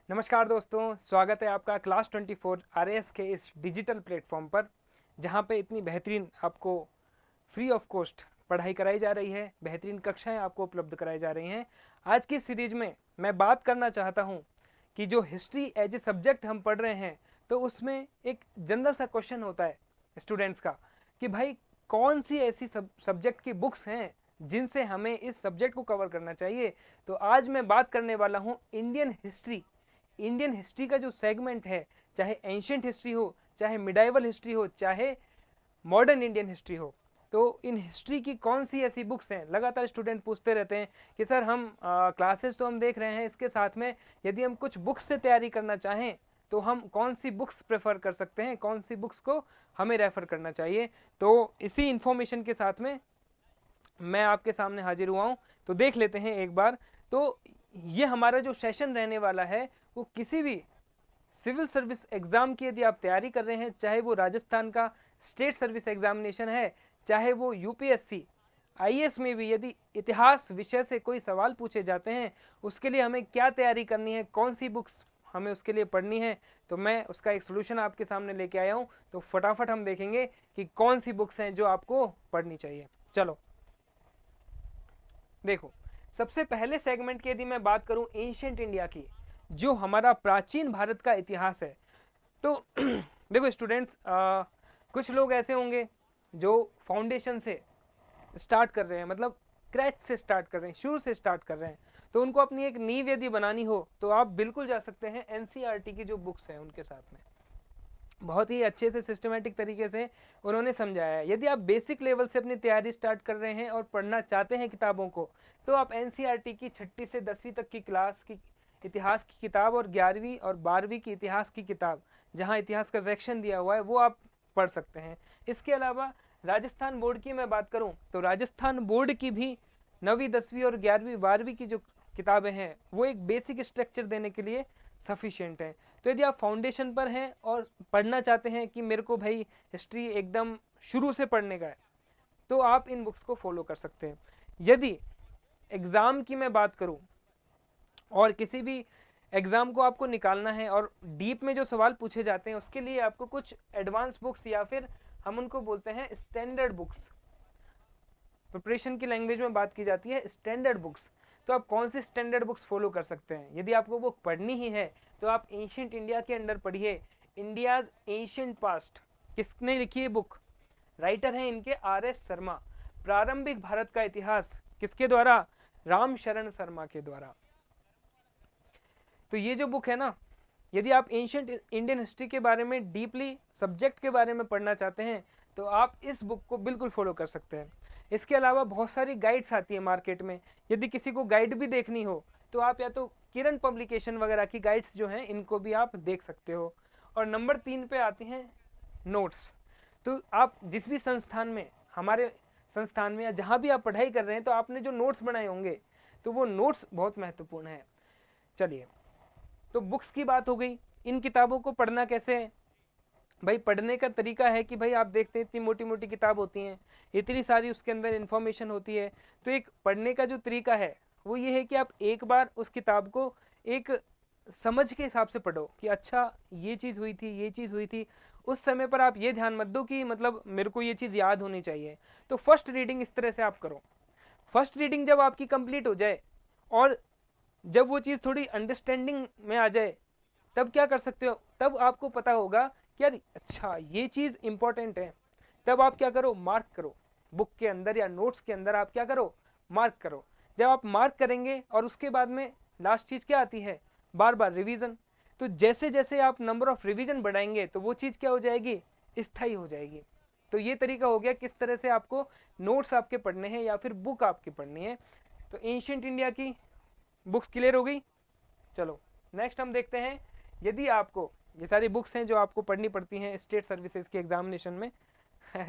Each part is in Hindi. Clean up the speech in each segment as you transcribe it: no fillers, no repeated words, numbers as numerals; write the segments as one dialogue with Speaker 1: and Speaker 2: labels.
Speaker 1: नमस्कार दोस्तों, स्वागत है आपका क्लास 24 आरएएस के इस डिजिटल प्लेटफॉर्म पर, जहां पे इतनी बेहतरीन आपको फ्री ऑफ कॉस्ट पढ़ाई कराई जा रही है, बेहतरीन कक्षाएं आपको उपलब्ध कराई जा रही हैं। आज की सीरीज में मैं बात करना चाहता हूं कि जो हिस्ट्री एज ए सब्जेक्ट हम पढ़ रहे हैं, तो उसमें एक जनरल सा क्वेश्चन होता है स्टूडेंट्स का कि भाई कौन सी ऐसी सब्जेक्ट की बुक्स हैं जिनसे हमें इस सब्जेक्ट को कवर करना चाहिए। तो आज मैं बात करने वाला हूं इंडियन हिस्ट्री का जो सेगमेंट है, चाहे एंशियंट हिस्ट्री हो, चाहे मिडाइवल हिस्ट्री हो, चाहे मॉडर्न इंडियन हिस्ट्री हो। तो इन हिस्ट्री की कौन सी ऐसी बुक्स हैं, लगातार स्टूडेंट पूछते रहते हैं कि सर हम क्लासेस तो हम देख रहे हैं, इसके साथ में यदि हम कुछ बुक्स से तैयारी करना चाहें तो हम कौन सी बुक्स प्रेफर कर सकते हैं, कौन सी बुक्स को हमें रेफर करना चाहिए। तो इसी इंफॉर्मेशन के साथ में मैं आपके सामने हाजिर हुआ हूं। तो देख लेते हैं एक बार। तो ये हमारा जो सेशन रहने वाला है वो किसी भी सिविल सर्विस एग्जाम की यदि आप तैयारी कर रहे हैं, चाहे वो राजस्थान का स्टेट सर्विस एग्जामिनेशन है, चाहे वो यूपीएससी आईएएस में भी यदि इतिहास विषय से कोई सवाल पूछे जाते हैं, उसके लिए हमें क्या तैयारी करनी है, कौन सी बुक्स हमें उसके लिए पढ़नी है, तो मैं उसका एक सोल्यूशन आपके सामने लेके आया हूं। तो फटाफट हम देखेंगे कि कौन सी बुक्स हैं जो आपको पढ़नी चाहिए। चलो देखो, सबसे पहले सेगमेंट की यदि मैं बात करूं एंशियंट इंडिया की, जो हमारा प्राचीन भारत का इतिहास है, तो देखो स्टूडेंट्स, कुछ लोग ऐसे होंगे जो फाउंडेशन से स्टार्ट कर रहे हैं, मतलब क्रैच से स्टार्ट कर रहे हैं, शुरू से स्टार्ट कर रहे हैं। तो उनको अपनी एक नींव यदि बनानी हो तो आप बिल्कुल जा सकते हैं एनसीईआरटी की जो बुक्स हैं उनके साथ में। बहुत ही अच्छे से सिस्टमेटिक तरीके से उन्होंने समझाया है। यदि आप बेसिक लेवल से अपनी तैयारी स्टार्ट कर रहे हैं और पढ़ना चाहते हैं किताबों को, तो आप एनसीईआरटी की 6ठी से 10वीं तक की क्लास की इतिहास की किताब और 11वीं और 12वीं की इतिहास की किताब, जहां इतिहास का सेक्शन दिया हुआ है, वो आप पढ़ सकते हैं। इसके अलावा राजस्थान बोर्ड की मैं बात करूं तो राजस्थान बोर्ड की भी 9वीं 10वीं और 11वीं 12वीं की जो किताबें हैं वो एक बेसिक स्ट्रक्चर देने के लिए सफिशिएंट है। तो यदि आप फाउंडेशन पर हैं और पढ़ना चाहते हैं कि मेरे को भाई हिस्ट्री एकदम शुरू से पढ़ने का है, तो आप इन बुक्स को फॉलो कर सकते हैं। यदि एग्ज़ाम की मैं बात करूं और किसी भी एग्ज़ाम को आपको निकालना है और डीप में जो सवाल पूछे जाते हैं उसके लिए आपको कुछ एडवांस बुक्स या फिर हम उनको बोलते हैं स्टैंडर्ड बुक्स, प्रिपरेशन की लैंग्वेज में बात की जाती है स्टैंडर्ड बुक्स। तो आप कौन सी स्टैंडर्ड बुक्स फॉलो कर सकते हैं? यदि आपको बुक पढ़नी ही है तो आप एंशियंट इंडिया के अंडर पढ़िए इंडियाज एंशियंट पास्ट। किसने लिखी है बुक? राइटर हैं इनके आर एस शर्मा। प्रारंभिक भारत का इतिहास किसके द्वारा? राम शरण शर्मा के द्वारा। तो ये जो बुक है ना, यदि आप एंशियंट इंडियन हिस्ट्री के बारे में डीपली सब्जेक्ट के बारे में पढ़ना चाहते हैं तो आप इस बुक को बिल्कुल फॉलो कर सकते हैं। इसके अलावा बहुत सारी गाइड्स आती है मार्केट में। यदि किसी को गाइड भी देखनी हो तो आप या तो किरण पब्लिकेशन वगैरह की गाइड्स जो हैं इनको भी आप देख सकते हो। और नंबर 3 पे आती हैं नोट्स। तो आप जिस भी संस्थान में, हमारे संस्थान में या जहाँ भी आप पढ़ाई कर रहे हैं, तो आपने जो नोट्स बनाए होंगे तो वो नोट्स बहुत महत्वपूर्ण है। चलिए, तो बुक्स की बात हो गई। इन किताबों को पढ़ना कैसे है? भाई पढ़ने का तरीका है कि भाई आप देखते हैं इतनी मोटी मोटी किताब होती हैं, इतनी सारी उसके अंदर इन्फॉर्मेशन होती है। तो एक पढ़ने का जो तरीका है वो ये है कि आप एक बार उस किताब को एक समझ के हिसाब से पढ़ो कि अच्छा ये चीज़ हुई थी, ये चीज़ हुई थी। उस समय पर आप ये ध्यान मत दो कि मतलब मेरे को ये चीज़ याद होनी चाहिए। तो फर्स्ट रीडिंग इस तरह से आप करो। फर्स्ट रीडिंग जब आपकी कंप्लीट हो जाए और जब वो चीज़ थोड़ी अंडरस्टैंडिंग में आ जाए, तब क्या कर सकते हो? तब आपको पता होगा कि यार अच्छा ये चीज़ इंपॉर्टेंट है। तब आप क्या करो? मार्क करो। बुक के अंदर या नोट्स के अंदर आप क्या करो? मार्क करो। जब आप मार्क करेंगे और उसके बाद में लास्ट चीज़ क्या आती है? बार बार रिवीजन। तो जैसे जैसे आप नंबर ऑफ रिवीजन बढ़ाएंगे तो वो चीज़ क्या हो जाएगी? स्थायी हो जाएगी। तो ये तरीका हो गया किस तरह से आपको नोट्स आपके पढ़ने हैं या फिर बुक आपकी पढ़नी है। तो एंशियंट इंडिया की बुक्स क्लियर हो गई। चलो नेक्स्ट हम देखते हैं। यदि आपको ये सारी बुक्स हैं जो आपको पढ़नी पड़ती हैं स्टेट सर्विसेज के एग्जामिनेशन में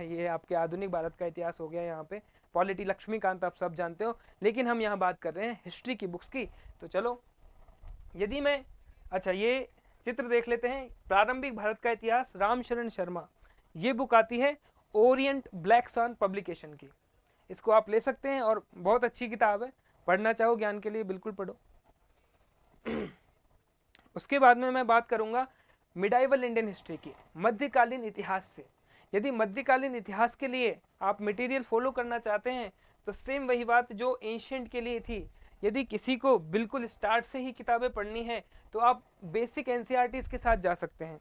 Speaker 1: ये आपके आधुनिक भारत का इतिहास हो गया, यहाँ पे पॉलिटी लक्ष्मीकांत आप सब जानते हो, लेकिन हम यहाँ बात कर रहे हैं हिस्ट्री की बुक्स की। तो चलो, यदि मैं, अच्छा ये चित्र देख लेते हैं। प्रारंभिक भारत का इतिहास, राम शरण शर्मा। ये बुक आती है ओरिएंट ब्लैक सॉन पब्लिकेशन की। इसको आप ले सकते हैं और बहुत अच्छी किताब है। पढ़ना चाहो ज्ञान के लिए बिल्कुल पढ़ो। उसके बाद में मैं बात करूंगा मिडाइवल इंडियन हिस्ट्री की, मध्यकालीन इतिहास से। यदि मध्यकालीन इतिहास के लिए आप मटेरियल फॉलो करना चाहते हैं तो सेम वही बात जो एंशिएंट के लिए थी। यदि किसी को बिल्कुल स्टार्ट से ही किताबें पढ़नी है तो आप बेसिक एनसीईआरटीज के साथ जा सकते हैं,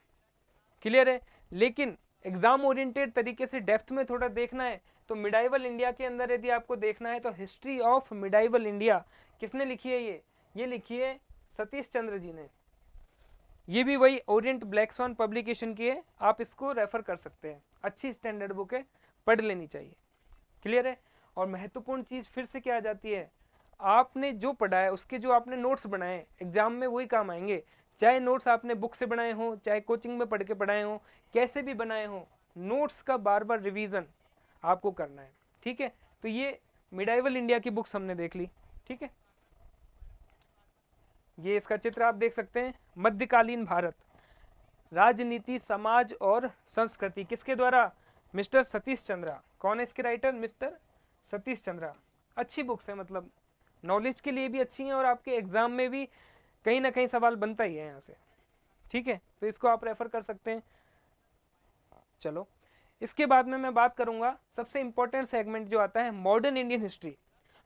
Speaker 1: क्लियर है। लेकिन एग्जाम ओरिएंटेड तरीके से डेप्थ में थोड़ा देखना है तो मिडाइवल इंडिया के अंदर यदि आपको देखना है तो हिस्ट्री ऑफ मिडाइवल इंडिया किसने लिखी है, ये लिखी है सतीश चंद्र जी ने। ये भी वही ओरिएंट ब्लैक स्वॉन पब्लिकेशन की है, आप इसको रेफर कर सकते हैं, अच्छी स्टैंडर्ड बुक है, पढ़ लेनी चाहिए, क्लियर है। और महत्वपूर्ण चीज फिर से क्या आ जाती है, आपने जो पढ़ा है उसके जो आपने नोट्स बनाए एग्जाम में वही काम आएंगे। चाहे नोट्स आपने बुक से बनाए हो, चाहे कोचिंग में पढ़ के पढ़ाए हो, कैसे भी बनाए हो, नोट्स का बार बार रिवीजन आपको करना है, ठीक है। तो ये मिडाइवल इंडिया की बुक्स हमने देख ली, ठीक है। ये इसका चित्र आप देख सकते हैं, मध्यकालीन भारत, राजनीति, समाज और संस्कृति, किसके द्वारा, मिस्टर सतीश चंद्रा। कौन है इसके राइटर, मिस्टर सतीश चंद्रा। अच्छी बुक्स है, मतलब नॉलेज के लिए भी अच्छी है और आपके एग्जाम में भी कहीं ना कहीं सवाल बनता ही है यहाँ से, ठीक है। तो इसको आप रेफर कर सकते हैं। चलो इसके बाद में मैं बात करूंगा सबसे इंपॉर्टेंट सेगमेंट जो आता है modern Indian history.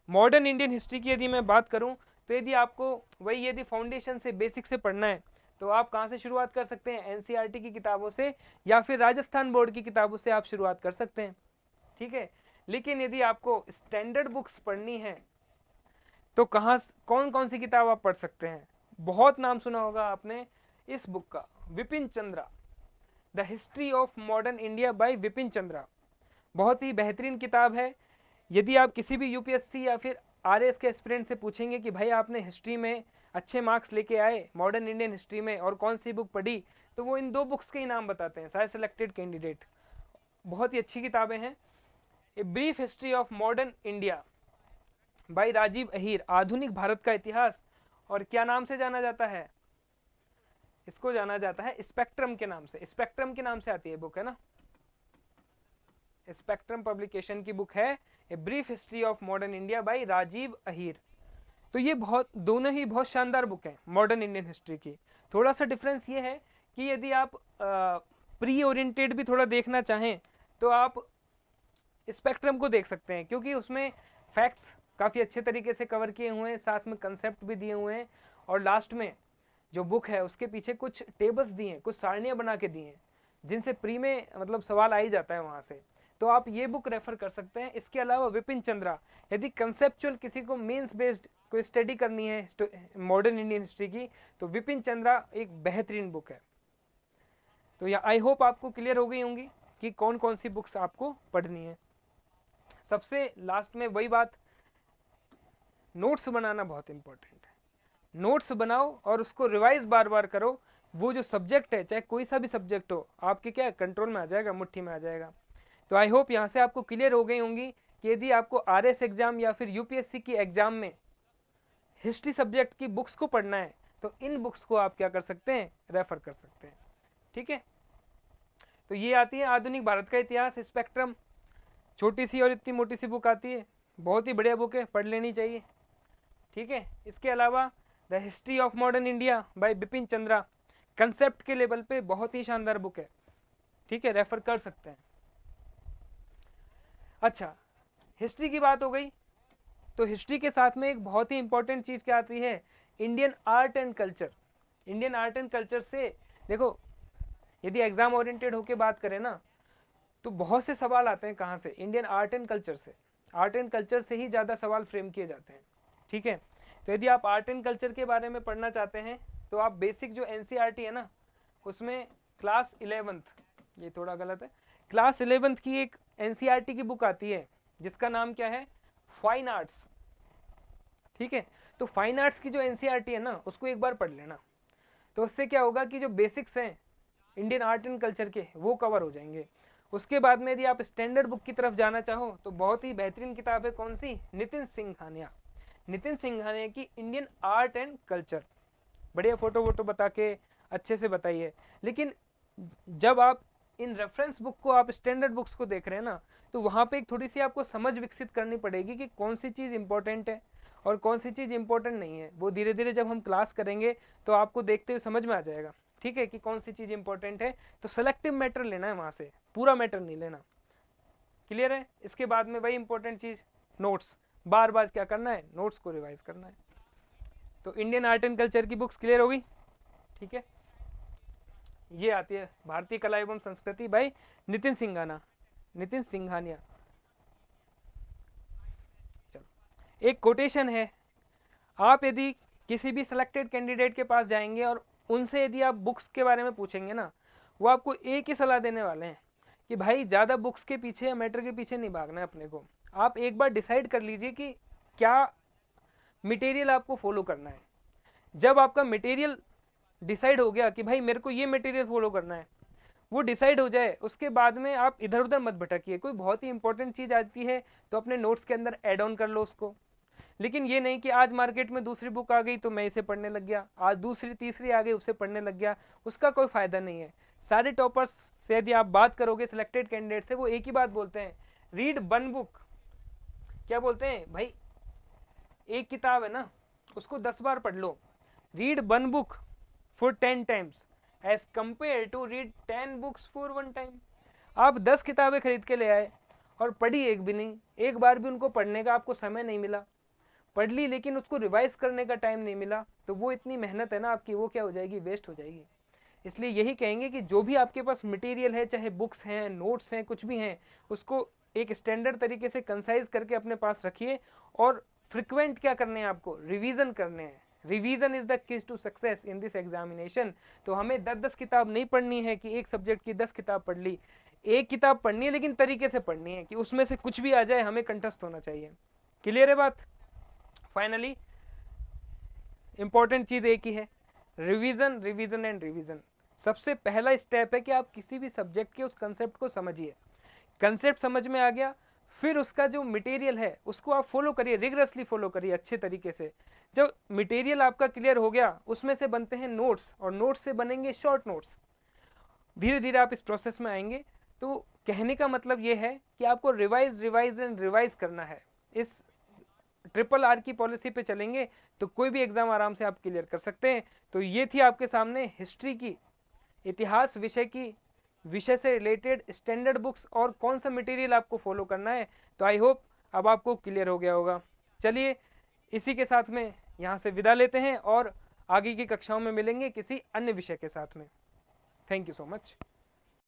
Speaker 1: Modern Indian history की यदि मैं बात करूं तो यदि आपको वही यदि फाउंडेशन से बेसिक से पढ़ना है तो आप कहाँ से शुरुआत कर सकते हैं, एनसीईआरटी की किताबों से या फिर राजस्थान बोर्ड की किताबों से आप शुरुआत कर सकते हैं, ठीक है। लेकिन यदि आपको स्टैंडर्ड बुक्स पढ़नी है तो कहाँ कौन कौन सी किताब आप पढ़ सकते हैं, बहुत नाम सुना होगा आपने इस बुक का, Vipin Chandra, the history of modern India bye Vipin Chandra. बहुत ही बेहतरीन किताब है। यदि आप किसी भी यूपीएससी या फिर आरएस के एस्पिरेंट से पूछेंगे कि भाई आपने हिस्ट्री में अच्छे मार्क्स लेके आए मॉडर्न इंडियन हिस्ट्री में और कौन सी बुक पढ़ी, तो वो इन दो बुक्स के ही नाम बताते हैं सारे सिलेक्टेड कैंडिडेट। बहुत ही अच्छी किताबें हैं। A brief history of modern India by Rajiv Ahir, आधुनिक भारत का इतिहास, और क्या नाम से जाना जाता है, इसको जाना जाता है स्पेक्ट्रम के नाम से, स्पेक्ट्रम के नाम से आती है बुक, है ना, स्पेक्ट्रम पब्लिकेशन की बुक है a brief history of modern India by Rajiv Ahir. तो ये बहुत दोनों ही बहुत शानदार बुक हैं मॉडर्न इंडियन हिस्ट्री की। थोड़ा सा डिफरेंस ये है कि यदि आप प्री ओरिएंटेड भी थोड़ा देखना चाहें तो आप स्पेक्ट्रम को देख सकते हैं, क्योंकि उसमें फैक्ट्स काफ़ी अच्छे तरीके से कवर किए हुए हैं, साथ में कंसेप्ट भी दिए हुए हैं, और लास्ट में जो बुक है उसके पीछे कुछ टेबल्स दिए हैं, कुछ सारणियाँ बना के दी हैं जिनसे प्री में मतलब सवाल आ ही जाता है वहाँ से। तो आप ये बुक रेफर कर सकते हैं। इसके अलावा विपिन चंद्रा, यदि कंसेप्चुअल किसी को मेंस बेस्ड कोई स्टडी करनी है मॉडर्न इंडियन हिस्ट्री की तो विपिन चंद्रा एक बेहतरीन बुक है। तो या आई होप आपको क्लियर हो गई होंगी कि कौन कौन सी बुक्स आपको पढ़नी है। सबसे लास्ट में वही बात, नोट्स बनाना बहुत इंपॉर्टेंट है। नोट्स बनाओ और उसको रिवाइज बार बार करो। वो जो सब्जेक्ट है, चाहे कोई सा भी सब्जेक्ट हो, आपके क्या कंट्रोल में आ जाएगा, मुट्ठी में आ जाएगा। तो आई होप यहाँ से आपको क्लियर हो गई होंगी कि यदि आपको आरएस एग्जाम या फिर यूपीएससी की एग्जाम में हिस्ट्री सब्जेक्ट की बुक्स को पढ़ना है तो इन बुक्स को आप क्या कर सकते हैं, रेफर कर सकते हैं, ठीक है। तो ये आती है आधुनिक भारत का इतिहास, स्पेक्ट्रम, छोटी सी और इतनी मोटी सी बुक आती है, बहुत ही बढ़िया बुक है, पढ़ लेनी चाहिए, ठीक है। इसके अलावा the history of modern India bye Bipin Chandra, concept के लेवल पे बहुत ही शानदार बुक है, ठीक है, रेफर कर सकते हैं। अच्छा, हिस्ट्री की बात हो गई, तो हिस्ट्री के साथ में एक बहुत ही इंपॉर्टेंट चीज क्या आती है, Indian art and culture. Indian art and culture से देखो, यदि एग्जाम ओरिएंटेड होके बात करें ना तो बहुत से सवाल आते हैं कहाँ से, इंडियन आर्ट एंड कल्चर से। आर्ट एंड कल्चर से ही ज़्यादा सवाल फ्रेम किए जाते हैं, ठीक है। तो यदि आप आर्ट एंड कल्चर के बारे में पढ़ना चाहते हैं तो आप बेसिक जो एनसीईआरटी है ना उसमें क्लास 11th, ये थोड़ा गलत है, क्लास 11th की एक एनसीईआरटी की बुक आती है जिसका नाम क्या है, फाइन आर्ट्स, ठीक है। तो फाइन आर्ट्स की जो एनसीईआरटी है ना उसको एक बार पढ़ लेना, तो उससे क्या होगा कि जो बेसिक्स हैं इंडियन आर्ट एंड कल्चर के वो कवर हो जाएंगे। उसके बाद में यदि आप स्टैंडर्ड बुक की तरफ जाना चाहो तो बहुत ही बेहतरीन किताब है, कौन सी, नितिन सिंघानिया, नितिन सिंघानिया की इंडियन आर्ट एंड कल्चर। बढ़िया फोटो वोटो बता के अच्छे से बताइए। लेकिन जब आप इन रेफरेंस बुक को, आप स्टैंडर्ड बुक्स को देख रहे हैं ना, तो वहाँ पे एक थोड़ी सी आपको समझ विकसित करनी पड़ेगी कि कौन सी चीज़ इंपॉर्टेंट है और कौन सी चीज़ इंपॉर्टेंट नहीं है, वो धीरे धीरे जब हम क्लास करेंगे तो आपको देखते हुए समझ में आ जाएगा, ठीक है, कि कौन सी चीज़ इंपॉर्टेंट है। तो सेलेक्टिव मैटर लेना है वहाँ से, पूरा मैटर नहीं लेना। क्लियर है? इसके बाद में वही इंपॉर्टेंट चीज़, नोट्स, बार बार क्या करना है, नोट्स को रिवाइज करना है। तो इंडियन आर्ट एंड कल्चर की बुक्स क्लियर होगी, ठीक है। ये आती है भारतीय कला एवं संस्कृति बाय नितिन सिंघाना, नितिन सिंघानिया। चलो, एक कोटेशन है, आप यदि किसी भी सिलेक्टेड कैंडिडेट के पास जाएंगे और उनसे यदि आप बुक्स के बारे में पूछेंगे ना, वो आपको एक ही सलाह देने वाले हैं कि भाई ज़्यादा बुक्स के पीछे या मैटर के पीछे नहीं भागना है अपने को। आप एक बार डिसाइड कर लीजिए कि क्या मटेरियल आपको फॉलो करना है। जब आपका मटेरियल डिसाइड हो गया कि भाई मेरे को ये मटेरियल फॉलो करना है, वो डिसाइड हो जाए, उसके बाद में आप इधर उधर मत भटकिए। कोई बहुत ही इंपॉर्टेंट चीज़ आती है तो अपने नोट्स के अंदर ऐड ऑन कर लो उसको, लेकिन ये नहीं कि आज मार्केट में दूसरी बुक आ गई तो मैं इसे पढ़ने लग गया, आज दूसरी तीसरी आ गई उसे पढ़ने लग गया, उसका कोई फायदा नहीं है। सारे टॉपर्स से यदि आप बात करोगे, सिलेक्टेड कैंडिडेट से, वो एक ही बात बोलते हैं, रीड वन बुक। क्या बोलते हैं भाई, एक किताब है ना, उसको 10 बार पढ़ लो। Read one book for 10 times as compare to read 10 books for 1 time. आप 10 किताबें खरीद के ले आए और पढ़ी एक भी नहीं, एक बार भी उनको पढ़ने का आपको समय नहीं मिला, पढ़ ली लेकिन उसको रिवाइज करने का टाइम नहीं मिला, तो वो इतनी मेहनत है ना आपकी, वो क्या हो जाएगी, वेस्ट हो जाएगी। इसलिए यही कहेंगे कि जो भी आपके पास मटेरियल है, चाहे बुक्स हैं, नोट्स हैं, कुछ भी हैं, उसको एक स्टैंडर्ड तरीके से कंसाइज करके अपने पास रखिए और फ्रिक्वेंट क्या करने हैं आपको, रिवीजन करने हैं। Revision is the keys to success in this examination. तो हमें 10-10 किताब नहीं पढ़नी है कि एक सब्जेक्ट की 10 किताब पढ़ ली, एक किताब पढ़नी है लेकिन तरीके से पढ़नी है कि उसमें से कुछ भी आ जाए हमें कंठस्थ होना चाहिए। क्लियर है बात? फाइनली इंपॉर्टेंट चीज एक ही है, रिवीजन, रिवीजन एंड रिवीजन। सबसे पहला स्टेप है कि आप किसी भी सब्जेक्ट के उस कंसेप्ट को समझिए। कंसेप्ट समझ में आ गया, फिर उसका जो मटेरियल है उसको आप फॉलो करिए, रिगरसली फॉलो करिए अच्छे तरीके से। जब मटेरियल आपका क्लियर हो गया, उसमें से बनते हैं नोट्स और नोट्स से बनेंगे शॉर्ट नोट्स। धीरे धीरे आप इस प्रोसेस में आएंगे। तो कहने का मतलब ये है कि आपको रिवाइज रिवाइज एंड रिवाइज करना है। इस RRR की पॉलिसी पे चलेंगे तो कोई भी एग्जाम आराम से आप क्लियर कर सकते हैं। तो ये थी आपके सामने हिस्ट्री की, इतिहास विषय की, विषय से रिलेटेड स्टैंडर्ड बुक्स और कौन सा मटेरियल आपको फॉलो करना है। तो आई होप अब आपको क्लियर हो गया होगा। चलिए इसी के साथ में यहाँ से विदा लेते हैं और आगे की कक्षाओं में मिलेंगे किसी अन्य विषय के साथ में। Thank you so much.